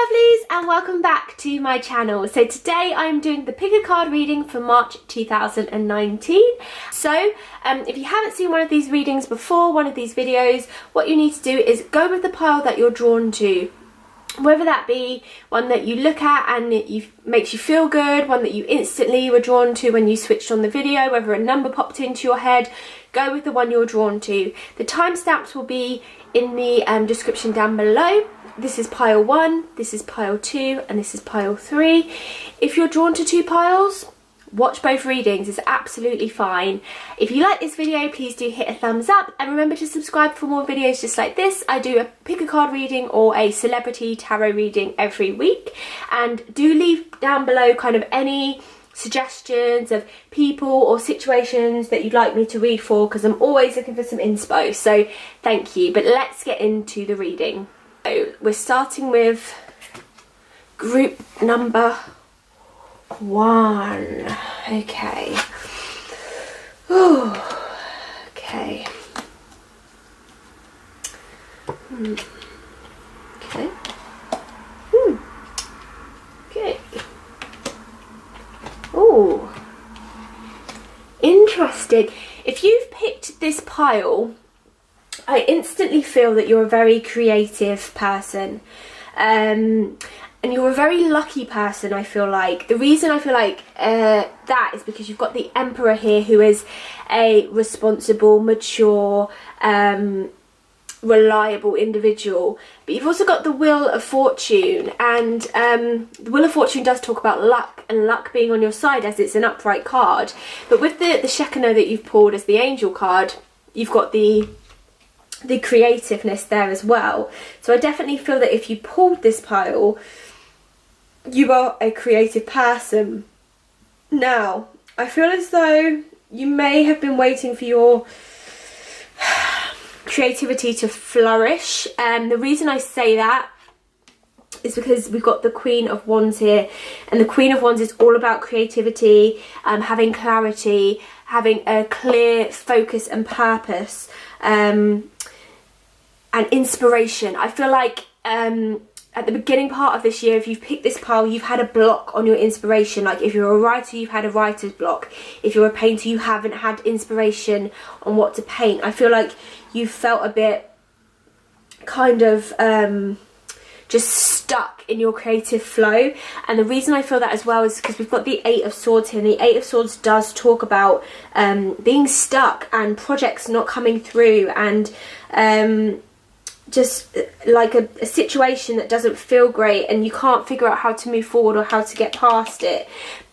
Lovelies, and welcome back to my channel. So today I'm doing the pick a card reading for March 2019. So if you haven't seen one of these readings before, one of these videos, what you need to do is go with the pile that you're drawn to. Whether that be one that you look at and it makes you feel good, one that you instantly were drawn to when you switched on the video, whether a number popped into your head, go with the one you're drawn to. The timestamps will be in the description down below. This is pile 1, this is pile 2, and this is pile 3. If you're drawn to two piles, watch both readings, it's absolutely fine. If you like this video, please do hit a thumbs up and remember to subscribe for more videos just like this. I do a pick a card reading or a celebrity tarot reading every week, and do leave down below kind of any suggestions of people or situations that you'd like me to read for, because I'm always looking for some inspo, so thank you. But let's get into the reading. So we're starting with group number 1. Okay. Ooh. Okay. Okay. Okay. Oh. Interesting. If you've picked this pile, I instantly feel that you're a very creative person. And you're a very lucky person, I feel like. The reason I feel like that is because you've got the Emperor here, who is a responsible, mature, reliable individual. But you've also got the Wheel of Fortune, and the Wheel of Fortune does talk about luck, and luck being on your side as it's an upright card. But with the Shekinah that you've pulled as the Angel card, you've got the creativeness there as well. So I definitely feel that if you pulled this pile, you are a creative person. Now, I feel as though you may have been waiting for your creativity to flourish. And the reason I say that is because we've got the Queen of Wands here, and the Queen of Wands is all about creativity, having clarity, having a clear focus and purpose, and inspiration. I feel like at the beginning part of this year, if you've picked this pile, you've had a block on your inspiration. Like if you're a writer, you've had a writer's block. If you're a painter, you haven't had inspiration on what to paint. I feel like you felt a bit kind of just stuck in your creative flow. And the reason I feel that as well is because we've got the 8 of Swords here, and the 8 of Swords does talk about being stuck and projects not coming through, and just like a situation that doesn't feel great and you can't figure out how to move forward or how to get past it.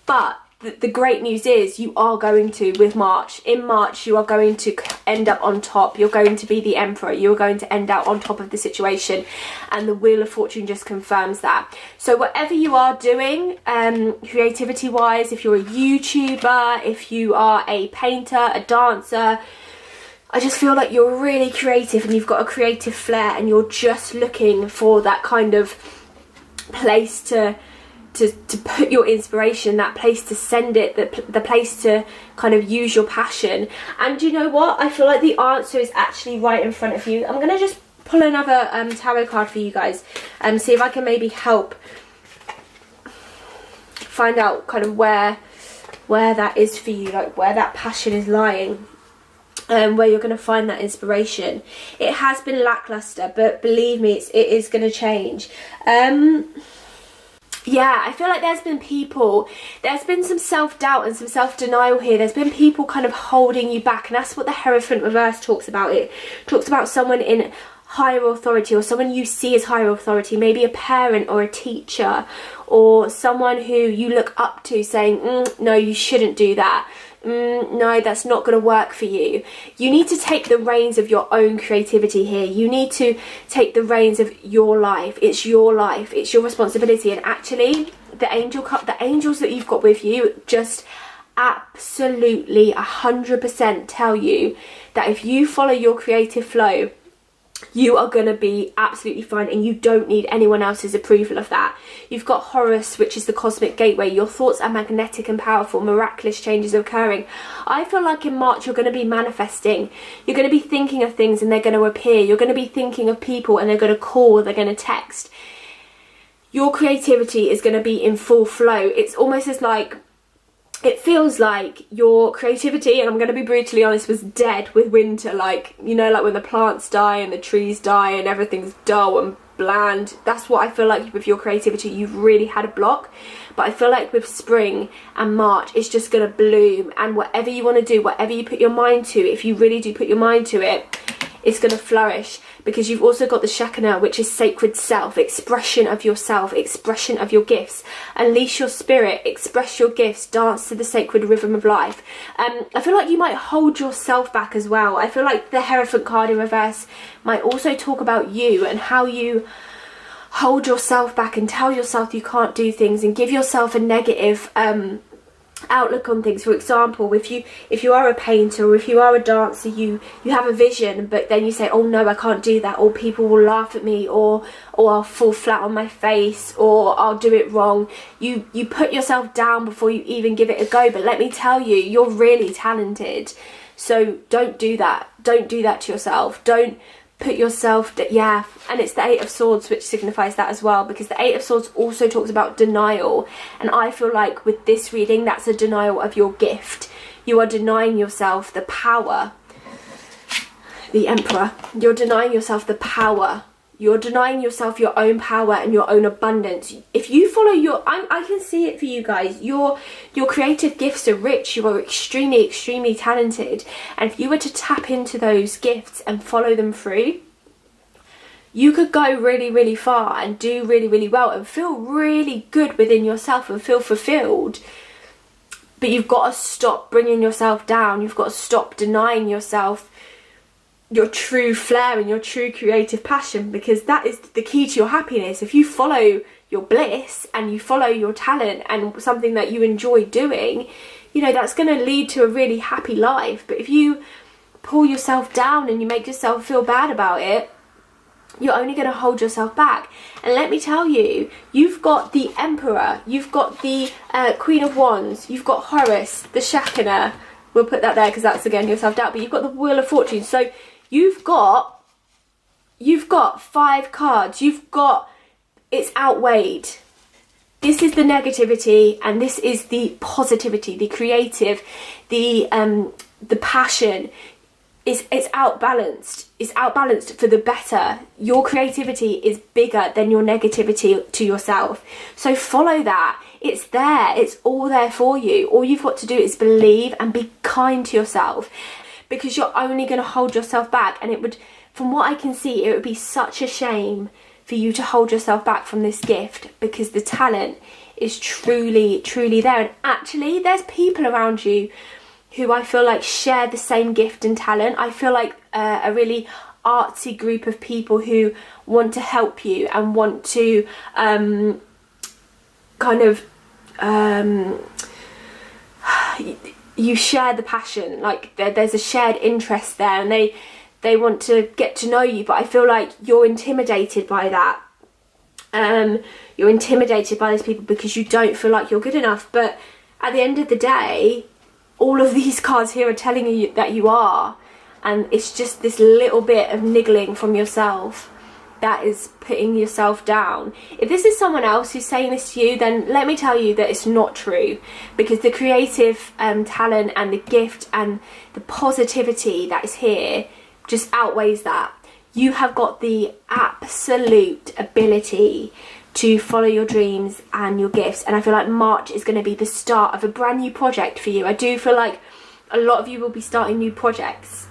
But the great news is you are going to, with March. In March, you are going to end up on top. You're going to be the Emperor. You're going to end out on top of the situation. And the Wheel of Fortune just confirms that. So whatever you are doing, creativity-wise, if you're a YouTuber, if you are a painter, a dancer, I just feel like you're really creative and you've got a creative flair, and you're just looking for that kind of place to put your inspiration, that place to send it, the place to kind of use your passion. And you know what? I feel like the answer is actually right in front of you. I'm going to just pull another tarot card for you guys and see if I can maybe help find out kind of where that is for you, like where that passion is lying. Where you're going to find that inspiration. It has been lackluster, but believe me, it is going to change. Yeah, I feel like there's been some self-doubt and some self-denial here. There's been people kind of holding you back, and that's what the Hierophant reverse talks about. It talks about someone in higher authority, or someone you see as higher authority, maybe a parent or a teacher, or someone who you look up to, saying, no, you shouldn't do that. No, that's not going to work for you. You need to take the reins of your own creativity here. You need to take the reins of your life. It's your life. It's your responsibility. And actually, the angels that you've got with you just absolutely 100% tell you that if you follow your creative flow, you are going to be absolutely fine, and you don't need anyone else's approval of that. You've got Horus, which is the cosmic gateway. Your thoughts are magnetic and powerful. Miraculous changes are occurring. I feel like in March you're going to be manifesting. You're going to be thinking of things and they're going to appear. You're going to be thinking of people and they're going to call, they're going to text. your creativity is going to be in full flow. It's almost as like, it feels like your creativity, and I'm going to be brutally honest, was dead with winter. Like, you know, like when the plants die and the trees die and everything's dull and bland. That's what I feel like with your creativity. You've really had a block. But I feel like with spring and March, it's just going to bloom. And whatever you want to do, whatever you put your mind to, if you really do put your mind to it, it's going to flourish. Because you've also got the Shekinah, which is sacred self, expression of yourself, expression of your gifts. Unleash your spirit, express your gifts, dance to the sacred rhythm of life. I feel like you might hold yourself back as well. I feel like the Hierophant card in reverse might also talk about you and how you hold yourself back and tell yourself you can't do things and give yourself a negative outlook on things. For example, if you are a painter or if you are a dancer, you have a vision, but then you say, oh no, I can't do that, or people will laugh at me, or I'll fall flat on my face, or I'll do it wrong. You put yourself down before you even give it a go. But let me tell you, you're really talented, so don't do that. Don't do that to yourself. Don't put yourself, yeah. And it's the Eight of Swords, which signifies that as well, because the Eight of Swords also talks about denial, and I feel like with this reading, that's a denial of your gift. You are denying yourself the power. The Emperor, you're denying yourself the power. You're denying yourself your own power and your own abundance. If you follow your, I can see it for you guys. Your creative gifts are rich. You are extremely, extremely talented. And if you were to tap into those gifts and follow them through, you could go really, really far and do really, really well and feel really good within yourself and feel fulfilled. But you've got to stop bringing yourself down. You've got to stop denying yourself your true flair and your true creative passion, because that is the key to your happiness. If you follow your bliss and you follow your talent and something that you enjoy doing, you know, that's going to lead to a really happy life. But if you pull yourself down and you make yourself feel bad about it, you're only going to hold yourself back. And let me tell you, you've got the Emperor, you've got the Queen of Wands, you've got Horus, the Shekinah. We'll put that there because that's, again, your self-doubt. But you've got the Wheel of Fortune. So you've got 5 cards. It's outweighed. This is the negativity and this is the positivity, the creative, the passion. It's outbalanced. It's outbalanced for the better. Your creativity is bigger than your negativity to yourself. So follow that. It's there. It's all there for you. All you've got to do is believe and be kind to yourself, because you're only going to hold yourself back. And it would, from what I can see, it would be such a shame for you to hold yourself back from this gift, because the talent is truly, truly there. And actually, there's people around you who I feel like share the same gift and talent. I feel like a really artsy group of people who want to help you and want to you share the passion. Like there's a shared interest there, and they want to get to know you. But I feel like you're intimidated by that. You're intimidated by those people because you don't feel like you're good enough. But at the end of the day, all of these cards here are telling you that you are, and it's just this little bit of niggling from yourself that is putting yourself down. If this is someone else who's saying this to you, then let me tell you that it's not true, because the creative talent and the gift and the positivity that is here just outweighs that. You have got the absolute ability to follow your dreams and your gifts, and I feel like March is going to be the start of a brand new project for you. I do feel like a lot of you will be starting new projects.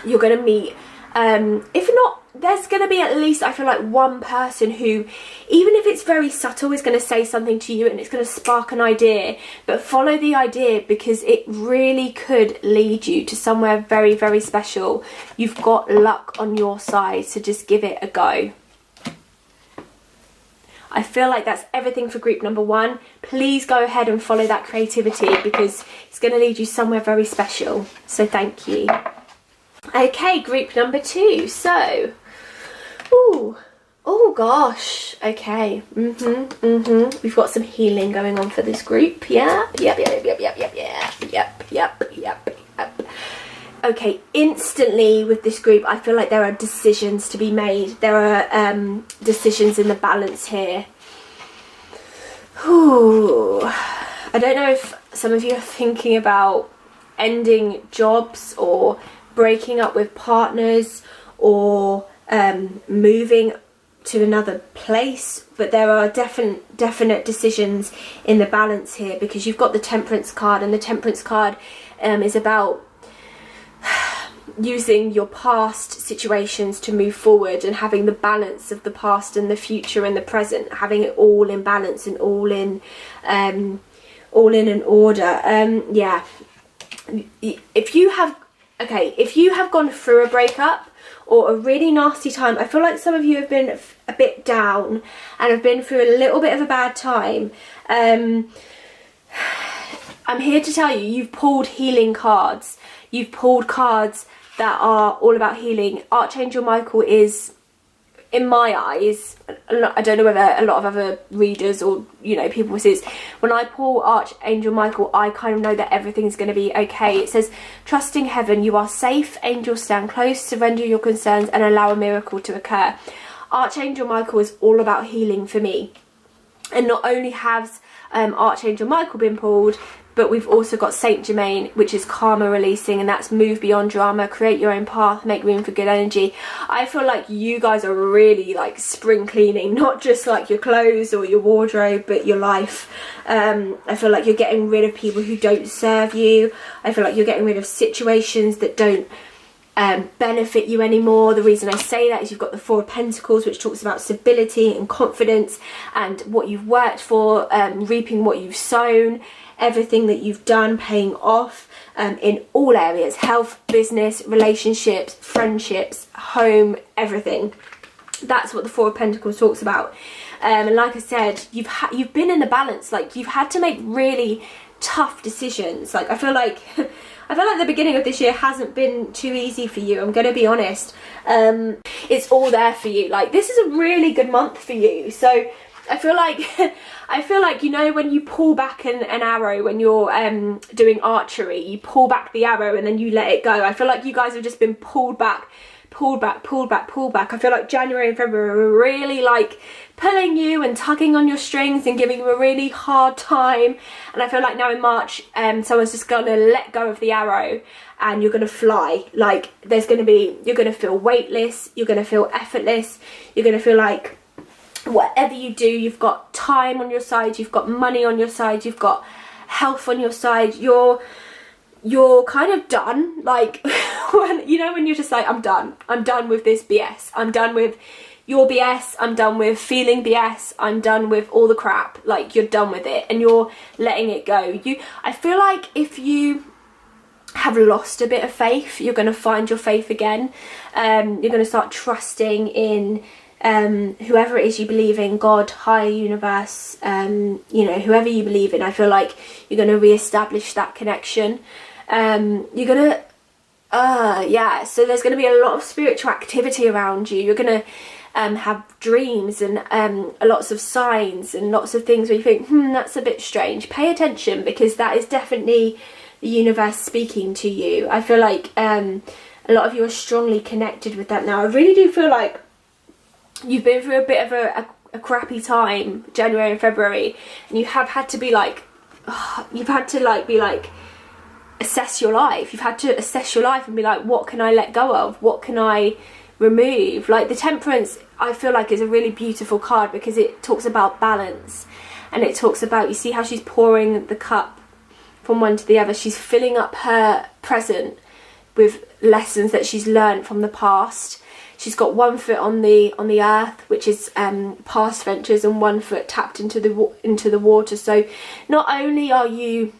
You're going to meet, if not, there's going to be at least, I feel like, one person who, even if it's very subtle, is going to say something to you and it's going to spark an idea. But follow the idea, because it really could lead you to somewhere very, very special. You've got luck on your side, so just give it a go. I feel like that's everything for group number 1. Please go ahead and follow that creativity, because it's going to lead you somewhere very special. So thank you. Okay, group number 2. So, oh gosh. Okay. We've got some healing going on for this group. Yeah. Yep. Okay, instantly with this group, I feel like there are decisions to be made. There are decisions in the balance here. Ooh, I don't know if some of you are thinking about ending jobs or breaking up with partners or moving to another place, but there are definite decisions in the balance here, because you've got the Temperance card, and the Temperance card is about using your past situations to move forward and having the balance of the past and the future and the present, having it all in balance and all in an order. Yeah, if you have gone through a breakup or a really nasty time, I feel like some of you have been a bit down and have been through a little bit of a bad time. I'm here to tell you, you've pulled healing cards. You've pulled cards that are all about healing. Archangel Michael is, in my eyes, I don't know whether a lot of other readers or, you know, people see this, when I pull Archangel Michael, I kind of know that everything's going to be okay. It says, trusting heaven, you are safe, angels stand close, surrender your concerns and allow a miracle to occur. Archangel Michael is all about healing for me. And not only has Archangel Michael been pulled, but we've also got Saint Germain, which is karma releasing, and that's move beyond drama, create your own path, make room for good energy. I feel like you guys are really like spring cleaning, not just like your clothes or your wardrobe, but your life. I feel like you're getting rid of people who don't serve you. I feel like you're getting rid of situations that don't benefit you anymore. The reason I say that is you've got the Four of Pentacles, which talks about stability and confidence and what you've worked for, reaping what you've sown, everything that you've done paying off in all areas: health, business, relationships, friendships, home, everything. That's what the Four of Pentacles talks about. And like I said, you've been in a balance. Like, you've had to make really tough decisions. Like, I feel like the beginning of this year hasn't been too easy for you. I'm going to be honest. It's all there for you. Like, this is a really good month for you. So I feel like, you know, when you pull back an arrow, when you're doing archery, you pull back the arrow and then you let it go. I feel like you guys have just been pulled back. I feel like January and February were really like pulling you and tugging on your strings and giving you a really hard time. And I feel like now in March, someone's just gonna let go of the arrow and you're gonna fly. Like, you're gonna feel weightless, you're gonna feel effortless, you're gonna feel like whatever you do, you've got time on your side, you've got money on your side, you've got health on your side. You're kind of done. Like, when you're just like, I'm done with this BS, I'm done with your BS, I'm done with feeling BS, I'm done with all the crap. Like, you're done with it and you're letting it go. I feel like if you have lost a bit of faith, you're going to find your faith again. You're going to start trusting in whoever it is you believe in, God, higher universe, whoever you believe in. I feel like you're going to re-establish that connection. You're going to, so there's going to be a lot of spiritual activity around you. You're going to have dreams and lots of signs and lots of things where you think, that's a bit strange. Pay attention, because that is definitely the universe speaking to you. I feel like a lot of you are strongly connected with that now. I really do feel like you've been through a bit of a crappy time, January and February, and you have had to be like, assess your life. You've had to assess your life and be like, what can I let go of? What can I remove? Like, the Temperance, I feel like, is a really beautiful card because it talks about balance, and it talks about, you see how she's pouring the cup from one to the other. She's filling up her present with lessons that she's learned from the past. She's got one foot on the earth, which is past ventures, and one foot tapped into the water. So not only are you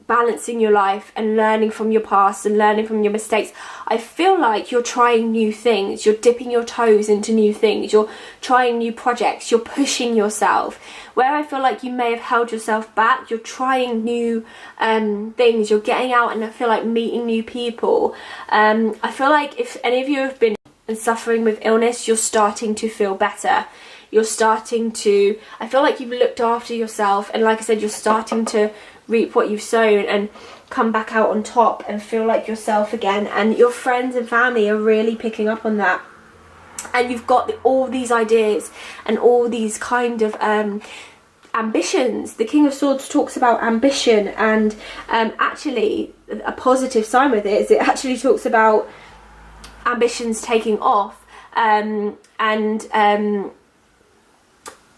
balancing your life and learning from your past and learning from your mistakes, I feel like you're trying new things. You're dipping your toes into new things. You're trying new projects. You're pushing yourself. Where I feel like you may have held yourself back, you're trying new things. You're getting out and I feel like meeting new people. I feel like if any of you have been suffering with illness, you're starting to feel better. You're starting to, I feel like you've looked after yourself, and like I said, you're starting to reap what you've sown and come back out on top and feel like yourself again. And your friends and family are really picking up on that. and you've got all these ideas and all these kind of ambitions. The King of Swords talks about ambition, and actually a positive sign with it is it actually talks about ambitions taking off, and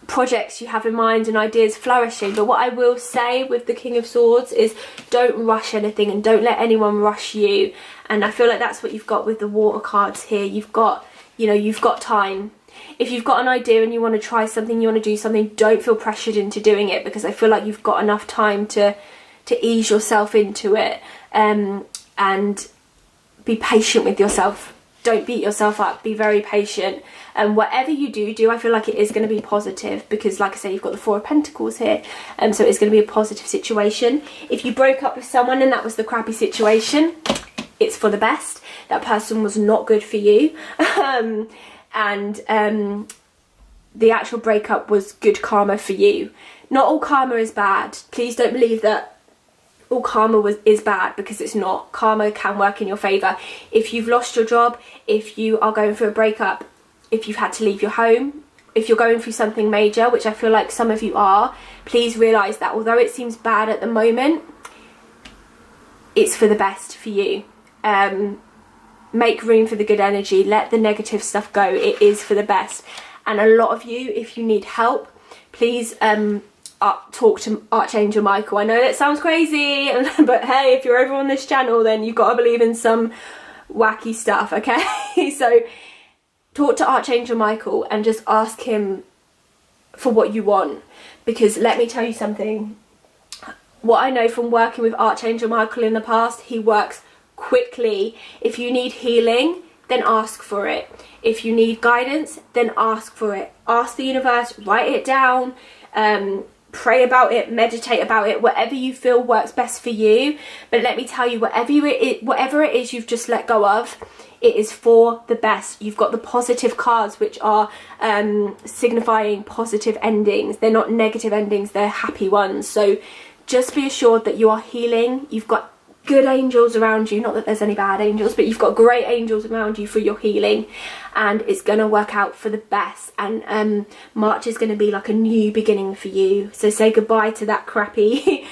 projects you have in mind and ideas flourishing. But what I will say with the King of Swords is don't rush anything and don't let anyone rush you. And I feel like that's what you've got with the water cards here. You've got, you know, you've got time. If you've got an idea and you want to try something, you want to do something, don't feel pressured into doing it, because I feel like you've got enough time to ease yourself into it, and be patient with yourself. Don't beat yourself up, be very patient, and whatever you do, I feel like it is going to be positive, because like I said, you've got the Four of Pentacles here, so it's going to be a positive situation. If you broke up with someone and that was the crappy situation, it's for the best. That person was not good for you, and the actual breakup was good karma for you. Not all karma is bad. Please don't believe that all karma is bad, because it's not. Karma can work in your favour. If you've lost your job, if you are going through a breakup, if you've had to leave your home, if you're going through something major, which I feel like some of you are, please realise that although it seems bad at the moment, it's for the best for you. Make room for the good energy, let the negative stuff go. It is for the best. And a lot of you, if you need help, please talk to Archangel Michael. I know that sounds crazy, but hey, if you're over on this channel, then you've got to believe in some wacky stuff, okay? So talk to Archangel Michael and just ask him for what you want, because let me tell you something. What I know from working with Archangel Michael in the past, he works quickly. If you need healing, then ask for it. If you need guidance, then ask for it. Ask the universe, write it down, pray about it, meditate about it, whatever you feel works best for you. But let me tell you, whatever it is you've just let go of, it is for the best. You've got the positive cards, which are signifying positive endings. They're not negative endings, they're happy ones. So just be assured that you are healing. You've got good angels around you, not that there's any bad angels, but you've got great angels around you for your healing, and it's going to work out for the best. And March is going to be like a new beginning for you, so say goodbye to that crappy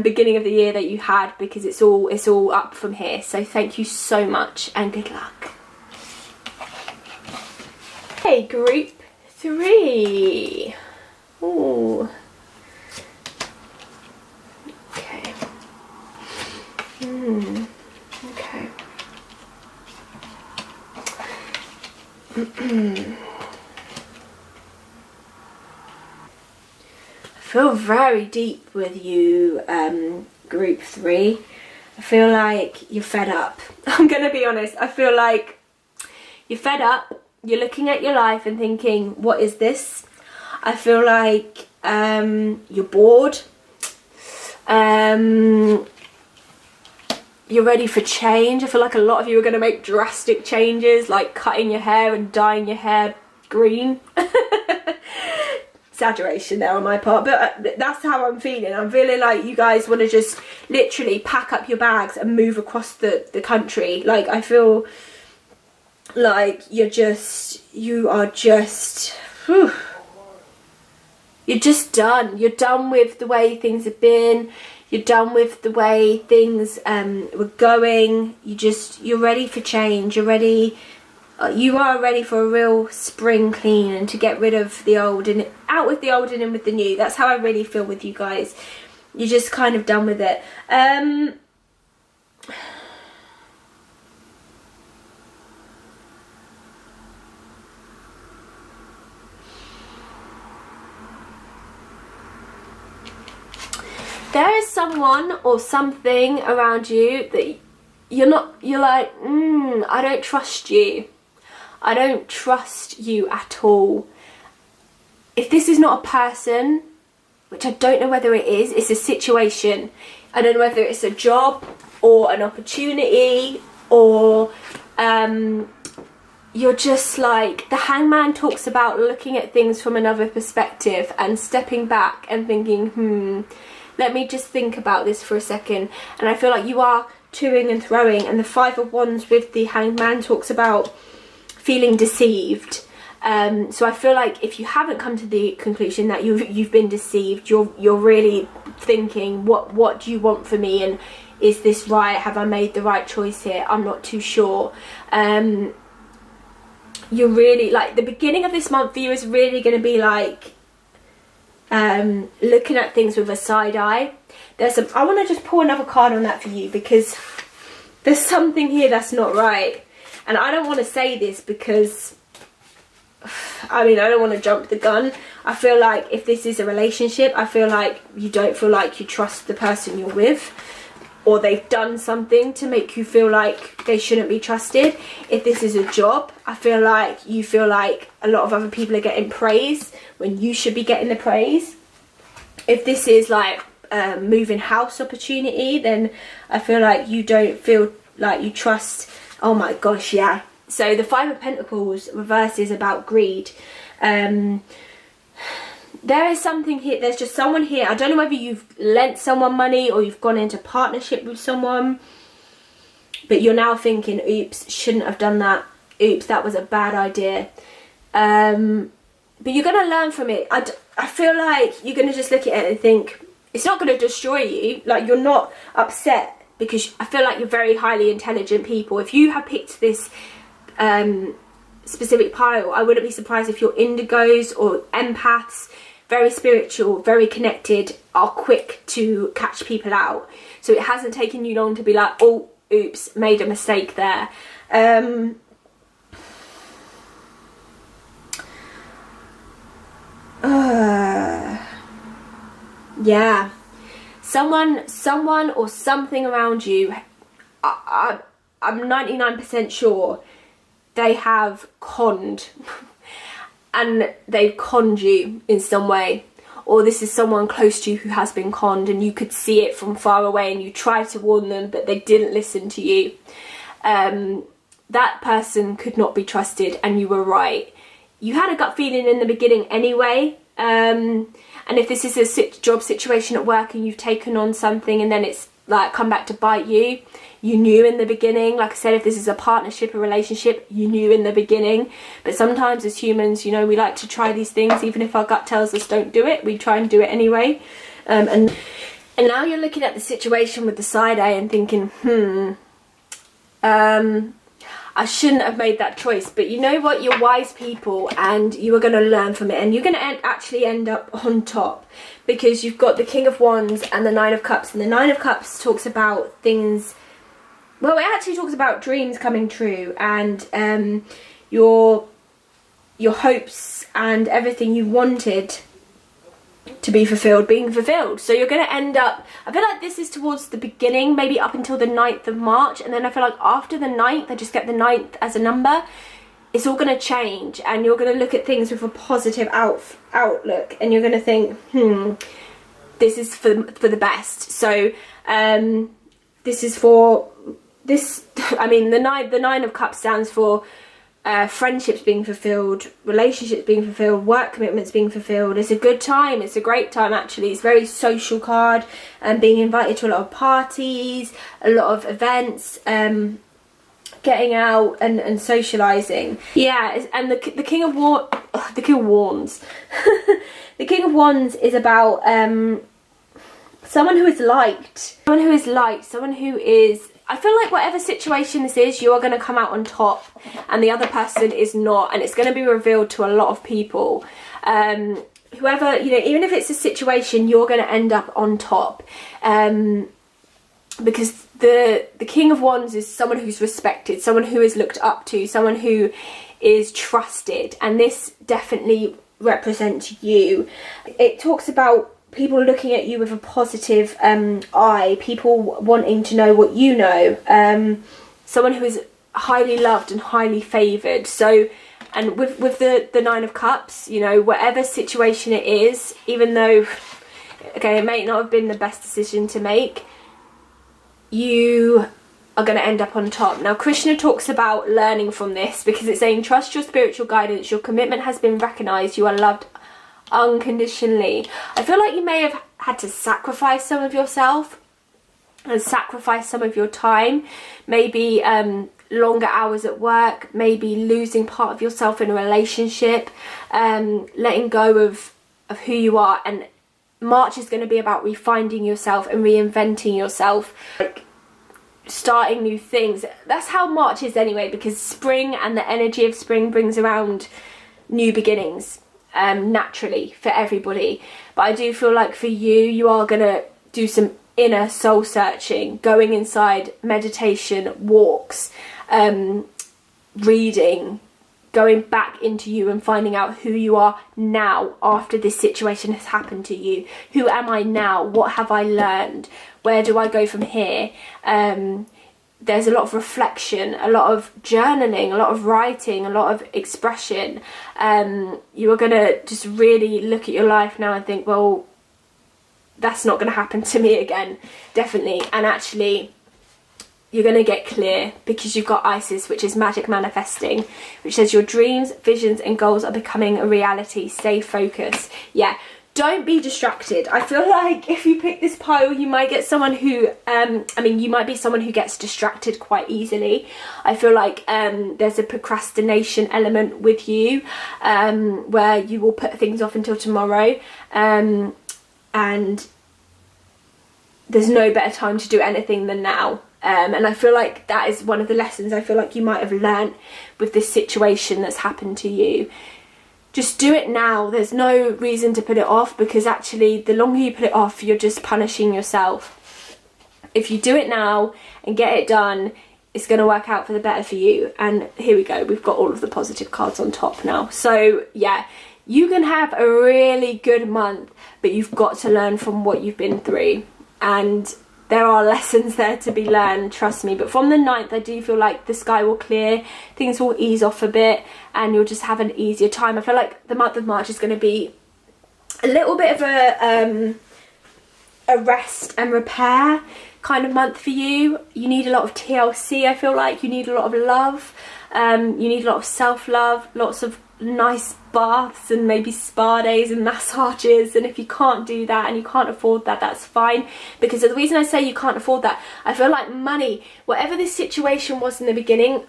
beginning of the year that you had, because it's all up from here. So thank you so much and good luck. Okay, group 3. Ooh. Okay. Okay. I feel very deep with you, group 3. I feel like you're fed up. I'm gonna be honest. I feel like you're fed up. You're looking at your life and thinking, what is this? I feel like you're bored. You're ready for change. I feel like a lot of you are going to make drastic changes, like cutting your hair and dyeing your hair green. Exaggeration there on my part, but that's how I'm feeling. I'm feeling like you guys want to just literally pack up your bags and move across the country. Like, I feel like you are just whew, you're just done. You're done with the way things have been. You're done with the way things were going. You're ready for change. You're ready. You are ready for a real spring clean, and to get rid of the old and out with the old and in with the new. That's how I really feel with you guys. You're just kind of done with it. There is someone or something around you that you're like, I don't trust you. I don't trust you at all. If this is not a person, which I don't know whether it is, it's a situation. I don't know whether it's a job or an opportunity, or you're just like, the Hangman talks about looking at things from another perspective and stepping back and thinking, let me just think about this for a second. And I feel like you are toing and throwing, and the Five of Wands with the Hanged Man talks about feeling deceived. So I feel like if you haven't come to the conclusion that you've been deceived, you're really thinking, what do you want from me, and is this right? Have I made the right choice here? I'm not too sure. You're really, like, the beginning of this month for you is really going to be like looking at things with a side eye. I want to just pull another card on that for you, because there's something here that's not right. And I don't want to say this because, I mean, I don't want to jump the gun. I feel like if this is a relationship, I feel like you don't feel like you trust the person you're with, or they've done something to make you feel like they shouldn't be trusted. If this is a job, I feel like you feel like a lot of other people are getting praise when you should be getting the praise. If this is like a moving house opportunity, then I feel like you don't feel like you trust. Oh my gosh, yeah. So the Five of Pentacles reverse is about greed. There is something here. There's just someone here. I don't know whether you've lent someone money or you've gone into partnership with someone, but you're now thinking, oops, shouldn't have done that. Oops, that was a bad idea. But you're going to learn from it. I feel like you're going to just look at it and think, it's not going to destroy you. Like, you're not upset, because I feel like you're very highly intelligent people. If you have picked this specific pile, I wouldn't be surprised if you're indigos or empaths, very spiritual, very connected, are quick to catch people out. So it hasn't taken you long to be like, oh, oops, made a mistake there. Yeah, someone or something around you, I'm 99% sure they have conned and they've conned you in some way, or this is someone close to you who has been conned and you could see it from far away and you tried to warn them but they didn't listen to you. That person could not be trusted, and you were right. You had a gut feeling in the beginning anyway, and if this is a job situation at work and you've taken on something and then it's like come back to bite you, you knew in the beginning. Like I said, if this is a partnership, a relationship, you knew in the beginning. But sometimes as humans, you know, we like to try these things even if our gut tells us don't do it. We try and do it anyway. And now you're looking at the situation with the side eye and thinking, I shouldn't have made that choice. But you know what? You're wise people and you are going to learn from it. And you're going to actually end up on top, because you've got the King of Wands and the Nine of Cups. And the Nine of Cups talks about things... Well, it actually talks about dreams coming true and your hopes and everything you wanted to be fulfilled being fulfilled. So you're going to end up... I feel like this is towards the beginning, maybe up until the 9th of March. And then I feel like after the 9th, I just get the 9th as a number. It's all going to change and you're going to look at things with a positive outlook. And you're going to think, this is for the best. So this is for... This, I mean, the nine of Cups stands for friendships being fulfilled, relationships being fulfilled, work commitments being fulfilled. It's a good time. It's a great time, actually. It's a very social card, and being invited to a lot of parties, a lot of events, getting out and socialising. Yeah, and the King of the King of Wands. The King of Wands is about someone who is liked, someone who is... I feel like whatever situation this is, you are going to come out on top and the other person is not, and it's going to be revealed to a lot of people. Whoever, you know, even if it's a situation, you're going to end up on top, because the King of Wands is someone who's respected, someone who is looked up to, someone who is trusted, and this definitely represents you. It talks about people looking at you with a positive eye, people wanting to know what you know, someone who is highly loved and highly favoured. So, and with the Nine of Cups, you know, whatever situation it is, even though, okay, it may not have been the best decision to make, you are going to end up on top. Now, Krishna talks about learning from this, because it's saying, trust your spiritual guidance, your commitment has been recognised, you are loved unconditionally. I feel like you may have had to sacrifice some of yourself and sacrifice some of your time, maybe longer hours at work, maybe losing part of yourself in a relationship, letting go of who you are. And March is going to be about refinding yourself and reinventing yourself, like starting new things. That's how March is anyway, because spring and the energy of spring brings around new beginnings, naturally for everybody. But I do feel like for you are going to do some inner soul searching, going inside, meditation, walks, reading, going back into you and finding out who you are now after this situation has happened to you. Who am I now? What have I learned? Where do I go from here? There's a lot of reflection, a lot of journaling, a lot of writing, a lot of expression. You are going to just really look at your life now and think, well, that's not going to happen to me again, definitely. And actually, you're going to get clear, because you've got Isis, which is magic manifesting, which says your dreams, visions and goals are becoming a reality. Stay focused. Yeah, don't be distracted. I feel like if you pick this pile, you might get someone who, you might be someone who gets distracted quite easily. I feel like there's a procrastination element with you, where you will put things off until tomorrow, and there's no better time to do anything than now. And I feel like that is one of the lessons I feel like you might have learnt with this situation that's happened to you. Just do it now. There's no reason to put it off, because actually the longer you put it off, you're just punishing yourself. If you do it now and get it done, it's going to work out for the better for you. And here we go, we've got all of the positive cards on top now. So yeah, you can have a really good month, but you've got to learn from what you've been through. And there are lessons there to be learned, trust me. But from the 9th, I do feel like the sky will clear, things will ease off a bit, and you'll just have an easier time. I feel like the month of March is going to be a little bit of a rest and repair kind of month for you. You need a lot of TLC, I feel like. You need a lot of love. You need a lot of self-love, lots of nice baths and maybe spa days and massages. And if you can't do that and you can't afford that, that's fine. Because the reason I say you can't afford that, I feel like money, whatever this situation was in the beginning,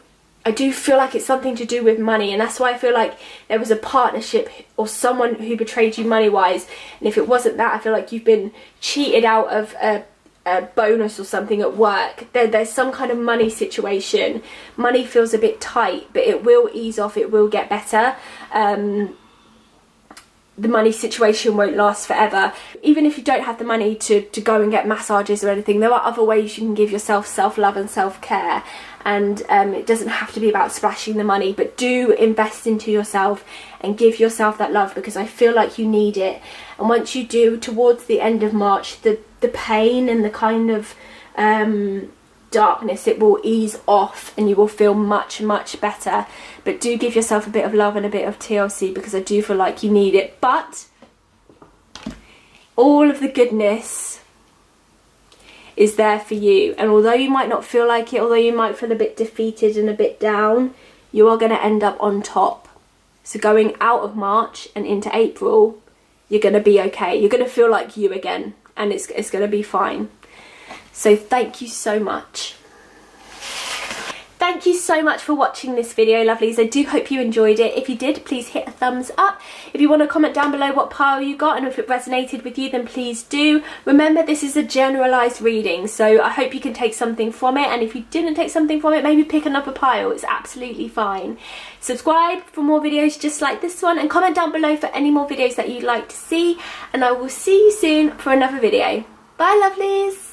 I do feel like it's something to do with money. And that's why I feel like there was a partnership or someone who betrayed you money wise. And if it wasn't that, I feel like you've been cheated out of a bonus or something at work. There's some kind of money situation. Money feels a bit tight, but it will ease off, it will get better. The money situation won't last forever. Even if you don't have the money to go and get massages or anything, there are other ways you can give yourself self-love and self-care. And it doesn't have to be about splashing the money, but do invest into yourself and give yourself that love, because I feel like you need it. And once you do, towards the end of March, the pain and the kind of darkness, it will ease off and you will feel much, much better. But do give yourself a bit of love and a bit of TLC, because I do feel like you need it. But all of the goodness is there for you, and although you might not feel like it, although you might feel a bit defeated and a bit down, you are going to end up on top. So going out of March and into April, you're going to be okay. You're going to feel like you again, and it's going to be fine. So thank you so much. Thank you so much for watching this video, lovelies. I do hope you enjoyed it. If you did, please hit a thumbs up. If you want to comment down below what pile you got and if it resonated with you, then please do. Remember, this is a generalised reading, so I hope you can take something from it. And if you didn't take something from it, maybe pick another pile. It's absolutely fine. Subscribe for more videos just like this one, and comment down below for any more videos that you'd like to see. And I will see you soon for another video. Bye, lovelies.